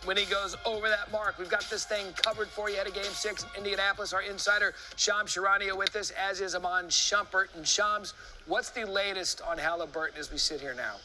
when he goes over that mark. We've got this thing covered for you ahead of Game 6 in Indianapolis. Our insider, Shams Charania, with us, as is Iman Shumpert. And Shams, what's the latest on Haliburton as we sit here now?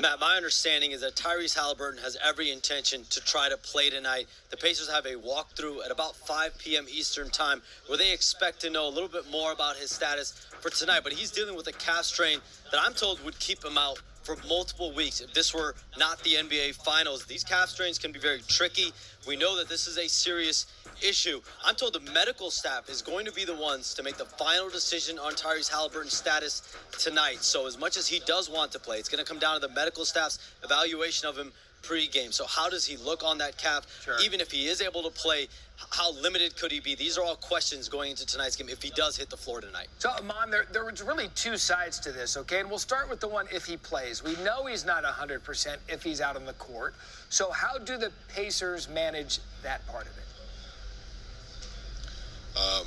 Matt, my understanding is that Tyrese Haliburton has every intention to try to play tonight. The Pacers have a walkthrough at about 5 p.m. Eastern time where they expect to know a little bit more about his status for tonight. But he's dealing with a calf strain that I'm told would keep him out for multiple weeks. If this were not the NBA Finals, these calf strains can be very tricky. We know that this is a serious issue. I'm told the medical staff is going to be the ones to make the final decision on Tyrese Haliburton's status tonight. So as much as he does want to play, it's going to come down to the medical staff's evaluation of him pre-game. So how does he look on that calf? Sure. Even if he is able to play, how limited could he be? These are all questions going into tonight's game if he does hit the floor tonight. So, Iman, there was really two sides to this, okay? And we'll start with the one if he plays. We know he's not 100% if he's out on the court. So how do the Pacers manage that part of it?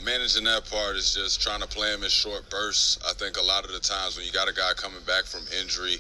Managing that part is just trying to play him in short bursts. I think a lot of the times when you got a guy coming back from injury,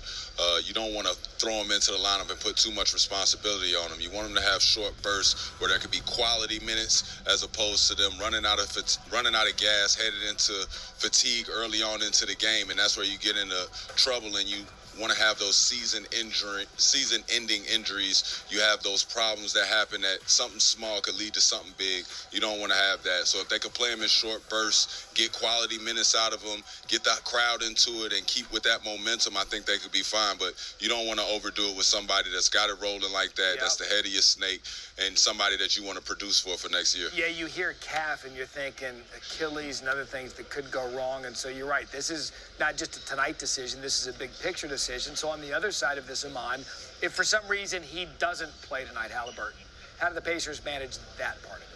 you don't want to throw him into the lineup and put too much responsibility on him. You want him to have short bursts where there could be quality minutes as opposed to them running out of gas, headed into fatigue early on into the game, and that's where you get into trouble and you want to have those season-ending injuries. You have those problems that happen that something small could lead to something big. You don't want to have that. So if they could play him in short bursts, get quality minutes out of him, get that crowd into it, and keep with that momentum, I think they could be fine. But you don't want to overdo it with somebody that's got it rolling like that, Yep. that's the head of your snake, and somebody that you want to produce for next year. Yeah, you hear calf and you're thinking Achilles and other things that could go wrong. And so you're right. This is not just a tonight decision. This is a big picture decision. So on the other side of this, Iman, if for some reason he doesn't play tonight, Haliburton, how do the Pacers manage that part of it?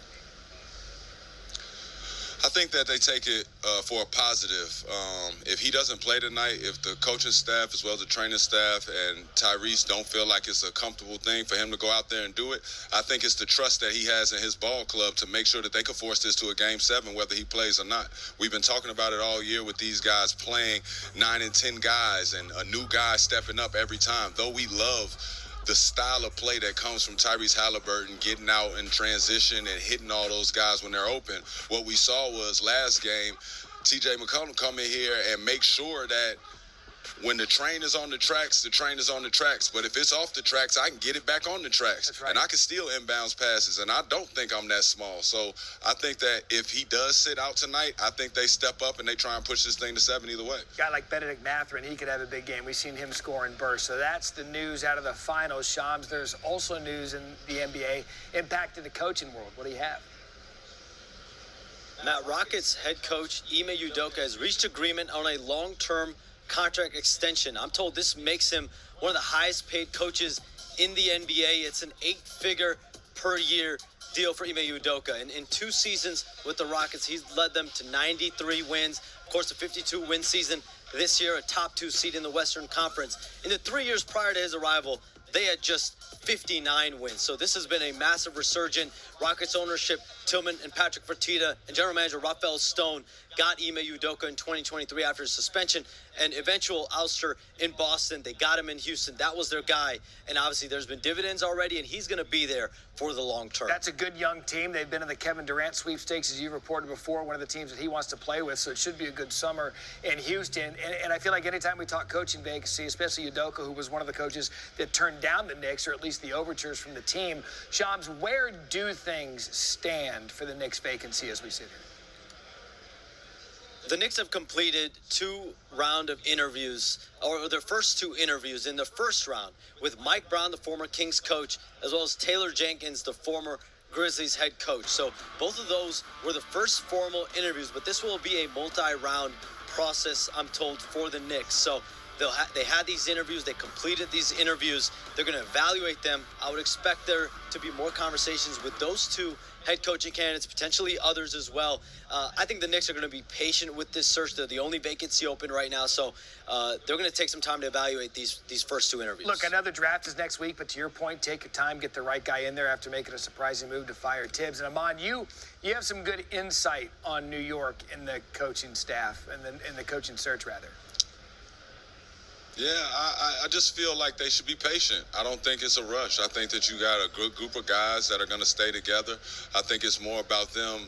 I think that they take it for a positive. If he doesn't play tonight, if the coaching staff as well as the training staff and Tyrese don't feel like it's a comfortable thing for him to go out there and do it, I think it's the trust that he has in his ball club to make sure that they can force this to a Game 7 whether he plays or not. We've been talking about it all year with these guys playing 9 and 10 guys and a new guy stepping up every time. Though we love the style of play that comes from Tyrese Haliburton getting out in transition and hitting all those guys when they're open. What we saw was last game, TJ McCollum come in here and make sure that when the train is on the tracks, the train is on the tracks. But if it's off the tracks, I can get it back on the tracks. That's right. And I can steal inbounds passes, and I don't think I'm that small. So I think that if he does sit out tonight, I think they step up and they try and push this thing to 7 either way. A guy like Benedict Mathurin, he could have a big game. We've seen him score in bursts. So that's the news out of the finals, Shams. There's also news in the NBA impacting the coaching world. What do you have? Matt, Rockets head coach Ime Udoka has reached agreement on a long-term contract extension. I'm told this makes him one of the highest paid coaches in the NBA. It's an 8-figure per year deal for Ime Udoka. And in 2 seasons with the Rockets, he's led them to 93 wins. Of course, a 52-win season this year, a top 2 seed in the Western Conference. In the 3 years prior to his arrival, they had just 59 wins. So this has been a massive resurgence. Rockets ownership, Tillman and Patrick Fertitta, and general manager Rafael Stone got Ime Udoka in 2023 after his suspension and eventual ouster in Boston. They got him in Houston. That was their guy. And obviously there's been dividends already, and he's going to be there for the long term. That's a good young team. They've been in the Kevin Durant sweepstakes, as you reported before, one of the teams that he wants to play with. So it should be a good summer in Houston. And I feel like anytime we talk coaching vacancy, especially Udoka, who was one of the coaches that turned down the Knicks, or at least the overtures from the team, Shams, where do things stand for the Knicks vacancy as we sit here? The Knicks have completed 2 rounds of interviews, or their first 2 interviews in the first round, with Mike Brown, the former Kings coach, as well as Taylor Jenkins, the former Grizzlies head coach. So both of those were the first formal interviews, but this will be a multi-round process, I'm told, for the Knicks. So they had these interviews. They completed these interviews. They're going to evaluate them. I would expect there to be more conversations with those 2 head coaching candidates, potentially others as well. I think the Knicks are going to be patient with this search. They're the only vacancy open right now, so they're going to take some time to evaluate these first 2 interviews. Look, I know the draft is next week, but to your point, take your time, get the right guy in there after making a surprising move to fire Tibbs. And Iman, you have some good insight on New York in the coaching staff and the coaching search, rather. Yeah, I just feel like they should be patient. I don't think it's a rush. I think that you got a good group of guys that are going to stay together. I think it's more about them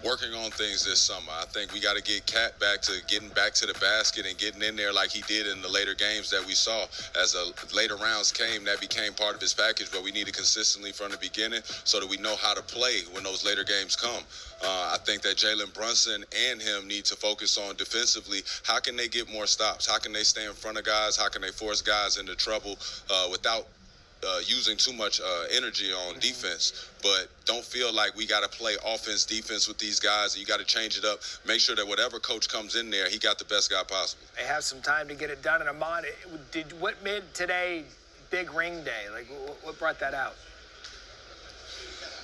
working on things this summer. I think we got to get Cat back to getting back to the basket and getting in there like he did in the later games that we saw. As the later rounds came, that became part of his package, but we need it consistently from the beginning so that we know how to play when those later games come. I think that Jalen Brunson and him need to focus on defensively. How can they get more stops? How can they stay in front of guys? How can they force guys into trouble without using too much energy on defense? But don't feel like we got to play offense, defense with these guys. You got to change it up. Make sure that whatever coach comes in there, he got the best guy possible. They have some time to get it done. And Amon, what made today big ring day? Like, what brought that out?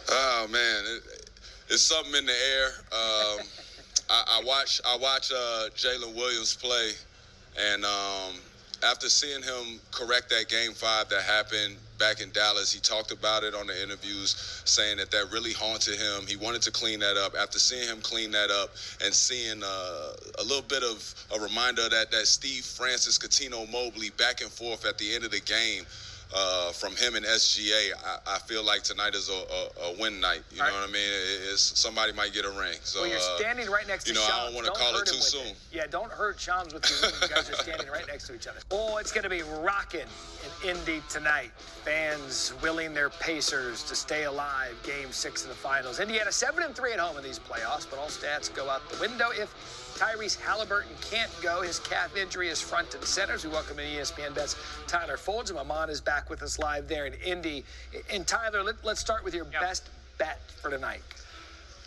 Oh man, it's something in the air. I watch Jalen Williams play, and after seeing him correct that Game 5 that happened back in Dallas, he talked about it on the interviews, saying that really haunted him. He wanted to clean that up. After seeing him clean that up and seeing a little bit of a reminder that Steve Francis, Cuttino Mobley back and forth at the end of the game, from him and SGA, I feel like tonight is a win night. You know what I mean? Somebody might get a ring. So, well, you're standing right next to Shams. I don't want to call it too soon. Yeah, don't hurt Shams with you. You guys are standing right next to each other. Oh, it's going to be rocking in Indy tonight. Fans willing their Pacers to stay alive. Game 6 of the finals. Indiana 7-3 at home in these playoffs, but all stats go out the window if Tyrese Haliburton can't go. His calf injury is front and center. As we welcome in ESPN Bet's Tyler Folds. Amon is back with us live there in Indy. And Tyler, let's start with your best bet for tonight.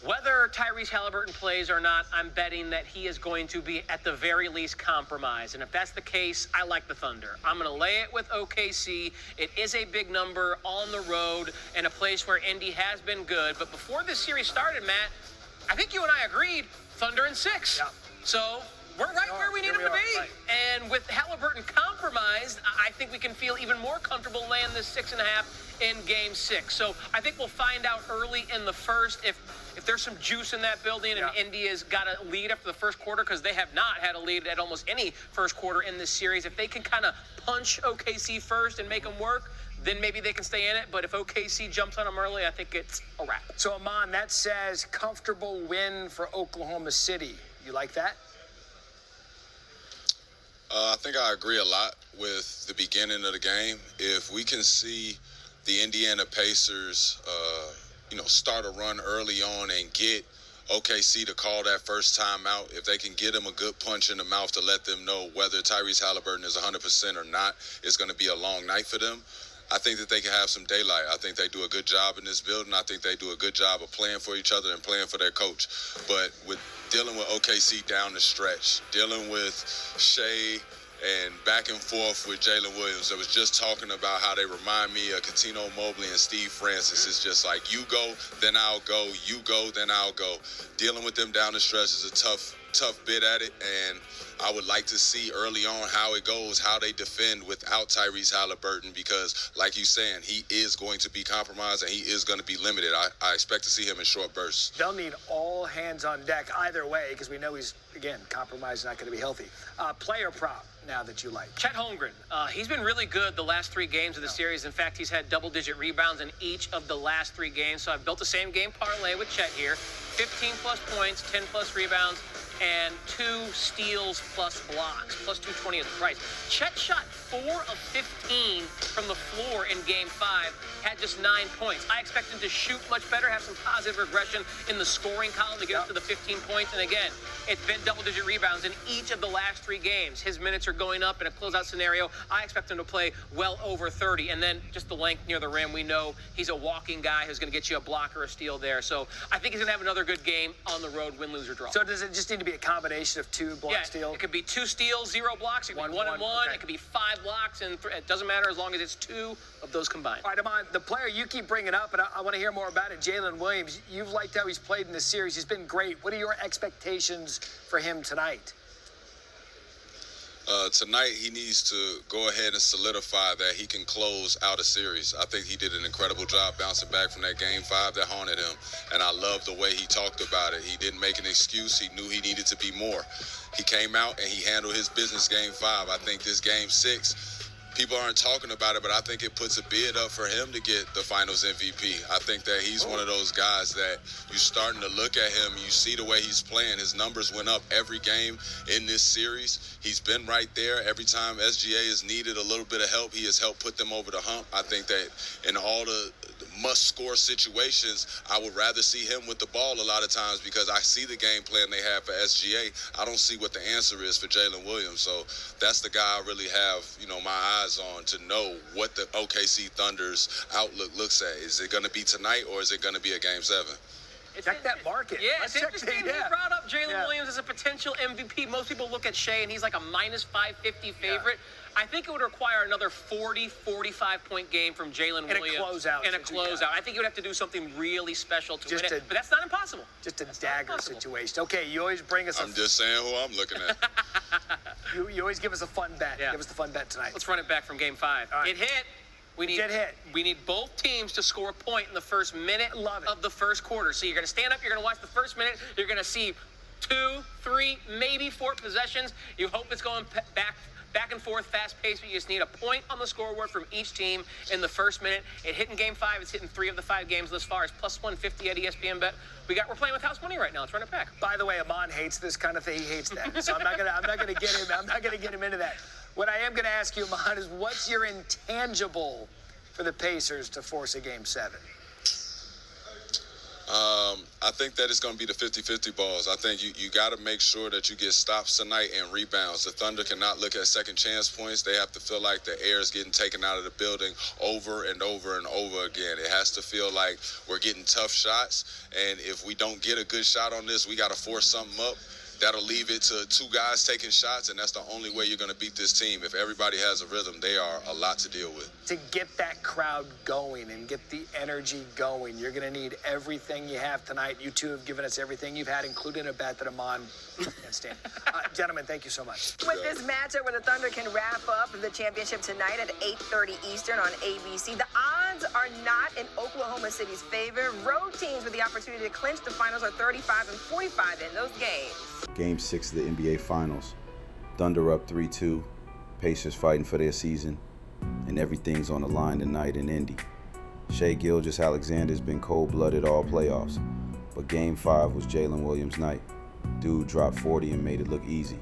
Whether Tyrese Haliburton plays or not, I'm betting that he is going to be at the very least compromised. And if that's the case, I like the Thunder. I'm going to lay it with OKC. It is a big number on the road in a place where Indy has been good. But before this series started, Matt, I think you and I agreed Thunder in 6. Yeah. So we're right where we need him to be. Right. And with Haliburton compromised, I think we can feel even more comfortable laying this 6.5 in Game 6. So I think we'll find out early in the first if there's some juice in that building and India's got a lead after the first quarter, because they have not had a lead at almost any first quarter in this series. If they can kind of punch OKC first and make them work, then maybe they can stay in it. But if OKC jumps on them early, I think it's a wrap. So, Amon, that says comfortable win for Oklahoma City. You like that? I think I agree a lot with the beginning of the game. If we can see the Indiana Pacers, start a run early on and get OKC to call that first time out, if they can get them a good punch in the mouth to let them know whether Tyrese Haliburton is 100% or not, it's going to be a long night for them. I think that they can have some daylight. I think they do a good job in this building. I think they do a good job of playing for each other and playing for their coach. But with dealing with OKC down the stretch, dealing with Shai and back and forth with Jalen Williams, I was just talking about how they remind me of Cuttino Mobley and Steve Francis. It's just like, you go, then I'll go. You go, then I'll go. Dealing with them down the stretch is a tough bit at it, and I would like to see early on how it goes, how they defend without Tyrese Haliburton, because like you saying, he is going to be compromised and he is going to be limited. I expect to see him in short bursts. They'll need all hands on deck either way, because we know he's, again, compromised, not going to be healthy. Player prop now that you like. Chet Holmgren, he's been really good the last 3 games of the series. In fact, he's had double-digit rebounds in each of the last 3 games. So I've built the same game parlay with Chet here. 15-plus points, 10-plus rebounds, and 2 steals plus blocks, plus 220 is the price. Chet shot 4 of 15 from the floor in Game 5, had just 9 points. I expect him to shoot much better, have some positive regression in the scoring column to get up to the 15 points. And again, it's been double-digit rebounds in each of the last 3 games. His minutes are going up in a closeout scenario. I expect him to play well over 30. And then just the length near the rim, we know he's a walking guy who's going to get you a block or a steal there. So I think he's going to have another good game on the road, win, lose, or draw. So does it just need to be a combination of 2 block steals? It could be 2 steals, 0 blocks. It could be 1 and 1. Okay. It could be 5 blocks, and it doesn't matter as long as it's 2 of those combined. All right, Amon, the player you keep bringing up, and I want to hear more about it, Jalen Williams. You've liked how he's played in this series. He's been great. What are your expectations for him tonight? Tonight, he needs to go ahead and solidify that he can close out a series. I think he did an incredible job bouncing back from that Game 5 that haunted him, and I love the way he talked about it. He didn't make an excuse. He knew he needed to be more. He came out and he handled his business Game 5. I think this Game 6, people aren't talking about it, but I think it puts a bid up for him to get the Finals MVP. I think that he's one of those guys that you're starting to look at him, you see the way he's playing. His numbers went up every game in this series. He's been right there. Every time SGA has needed a little bit of help, he has helped put them over the hump. I think that in all the must-score situations, I would rather see him with the ball a lot of times because I see the game plan they have for SGA. I don't see what the answer is for Jalen Williams. So that's the guy I really have, my eyes on to know what the OKC Thunder's outlook looks at. Is it going to be tonight or is it going to be a Game 7? Check that market. Yeah, Let's it's check interesting. the- He brought up Jalen Williams as a potential MVP. Most people look at Shai, and he's like a minus 550 favorite. I think it would require another 40, 45-point game from Jalen Williams. closeout And a closeout. I think he would have to do something really special to win it. But that's not impossible. Just a dagger situation. Okay, you always bring us I'm just saying who I'm looking at. you always give us a fun bet. Yeah. Give us the fun bet tonight. Let's run it back from Game 5. All right. It hit. We need both teams to score a point in the first minute of the first quarter. So you're going to stand up, you're going to watch the first minute, you're going to see 2, 3, maybe 4 possessions. You hope it's going back and forth, fast-paced, but you just need a point on the scoreboard from each team in the first minute. It hit in Game 5. It's hit in 3 of the 5 games thus far. It's plus 150 at ESPN Bet. We're playing with house money right now. Let's run it back. By the way, Amon hates this kind of thing. He hates that. So I'm not gonna get him into that. What I am gonna ask you, Amon, is what's your intangible for the Pacers to force a Game 7? I think that it's going to be the 50-50 balls. I think you got to make sure that you get stops tonight and rebounds. The Thunder cannot look at second chance points. They have to feel like the air is getting taken out of the building over and over and over again. It has to feel like we're getting tough shots, and if we don't get a good shot on this, we got to force something up. That'll leave it to 2 guys taking shots, and that's the only way you're going to beat this team. If everybody has a rhythm, they are a lot to deal with. To get that crowd going and get the energy going, you're going to need everything you have tonight. You two have given us everything you've had, including a bet that Amon can't stand. Gentlemen, thank you so much. With this matchup where the Thunder can wrap up the championship tonight at 8:30 Eastern on ABC, the odds are not in Oklahoma City's favor. Road teams with the opportunity to clinch the finals are 35 and 45 in those games. Game 6 of the NBA Finals. Thunder up 3-2. Pacers fighting for their season. And everything's on the line tonight in Indy. Shai Gilgeous-Alexander has been cold-blooded all playoffs. But Game 5 was Jalen Williams' night. Dude dropped 40 and made it look easy.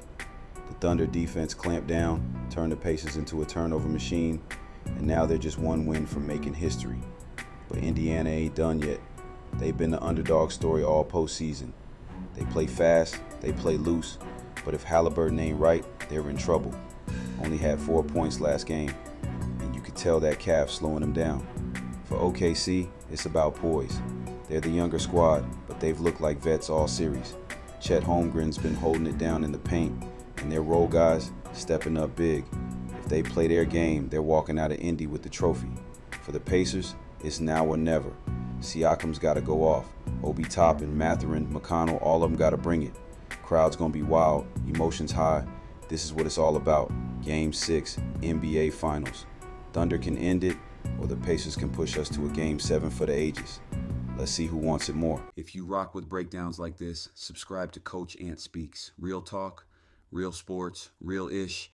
The Thunder defense clamped down, turned the Pacers into a turnover machine, and now they're just one win from making history. But Indiana ain't done yet. They've been the underdog story all postseason. They play fast, they play loose, but if Haliburton ain't right, they're in trouble. Only had 4 points last game, and you could tell that calf slowing them down. For OKC, it's about poise. They're the younger squad, but they've looked like vets all series. Chet Holmgren's been holding it down in the paint, and their role guys stepping up big. If they play their game, they're walking out of Indy with the trophy. For the Pacers, it's now or never. Siakam's got to go off. Obi Toppin, Mathurin, McConnell, all of them got to bring it. Crowd's going to be wild, emotions high. This is what it's all about. Game 6, NBA Finals. Thunder can end it, or the Pacers can push us to a Game 7 for the ages. Let's see who wants it more. If you rock with breakdowns like this, subscribe to Coach Ant Speaks. Real talk, real sports, real-ish.